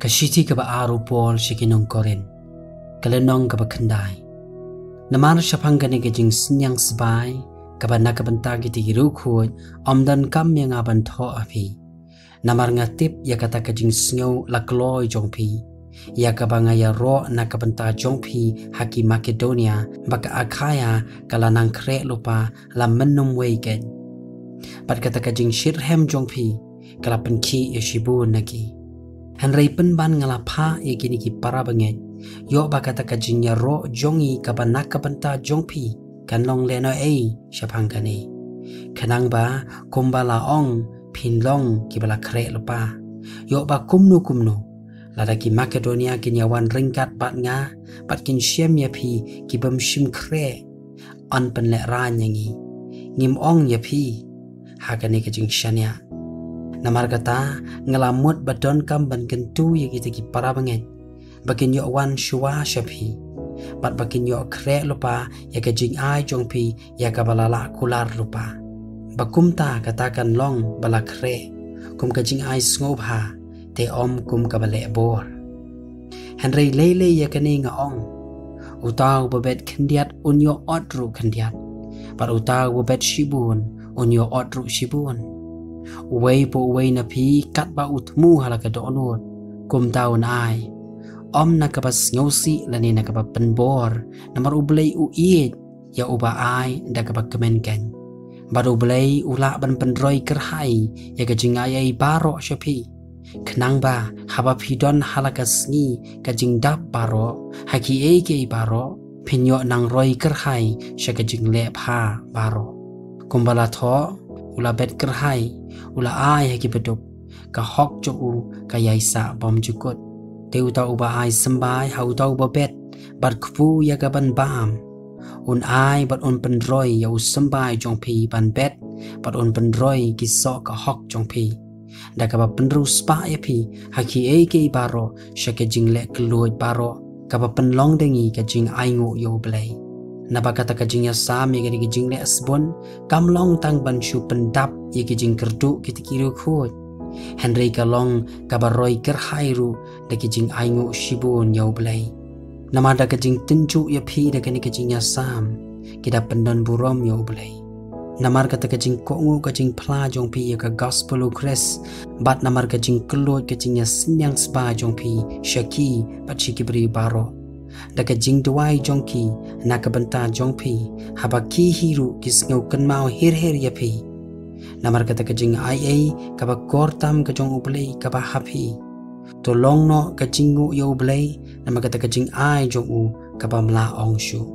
Kashiti kaba aru pol shikinong korin. Kalenong kaba kendai. Namar syapangkani kajing senyang sebai. Kaba nakabentagi tigirukhuj. Omdan kam yang aban tho api. Namar ngatip ya kata kajing sengau lakloi jongpi. Ya kaba ngaya ro nakabenta jongpi haki Makedonia. Baka akaya kalanang krek lupa la menum weiken. Pat kata kajing shirhem jongpi. Kala penki ya shibun nagi. Henry penban ngalapa ya kini ki para banget. Yo bakata kajingnya ro jongi kaba nakabenta jongpi. Kanlong leno syapangkani. Kanang ba kumbala ong pinlong kibala krek lupa. Yo ba kumnu. Lada ki Makedonia kinyawan ringkat bat nga. Bat kin syem ya pi kibam shim krek. On penlek ran yangi. Ngim ong ya pi. Hakani kajing syanya. Namar kata ngelamut badon kam ban kentu ya kita ki para banget. Bakin yo wan shua syapi. Bat bakin yo krek lupa ya kajing ai jongpi ya kabalala kular lupa. Bakumta katakan long bala krek. Kum kajing ai ngobha te om kum kabale bor. Henry lele ya kani nga ong. Utau babet kendiat unyo odru kendiat. Bat utau babet shibun unyo odru shibun. Uway po uway na pi kat ba utmu halaka doonot. Kum taon ay. Om nakabas ngosi lani nakabas penbor. Namar ublay uiit. Ya uba ay nakabas kemenken. Baru ublay ula ban pendroy kerhai. Ya kajing ayay baro syapi. Kenang ba haba pidon halaka sngi kajing dap baro. Haki eke baro. Pinyo nang roy kerhai. Sya kajing lep ha baro. Kumbala to. Ula bet kerhai. Ula ai haki beduk. Ka hok joku ka yaisa bom jukut. Te uta uba ai sembai ha uta uba bet. Bat kupu ya ka ban bam. Un ai bat un pendroy ya u sembai jong pi ban bet. Bat un pendroy kisok ka hok jong pi. Da ka ba penru spa ya pi. Haki eke baro. Syaka jing lek keluj baro. Ka ba penlong dengi ka jing ai ngu yo belay. Napa kata kajingnya sam ya kini kajing le asbon kam long tang ban shu pendap ya kajing kerdu kita kiru khut Henry kalong kabaroi kerhairu da kajing aingu shibun yau blai nama da kajing tenju ya pi da kini kajingnya sam kita pendon burom yau blai namar kata kajing kongu kajing plajong pi ya ka gospel ukres bat namar kajing kelut kajingnya senyang spa jong pi syaki bat syaki beri baro Daka jing duai jongki nakabenta jongpi habaki hiru kisngau kenmau hir ya pi namar kata kajing ai kaba kortam kajong ublei kaba hapi tolong no kajingu ya ublei namar kata kajing ai jongu kaba mla ongshu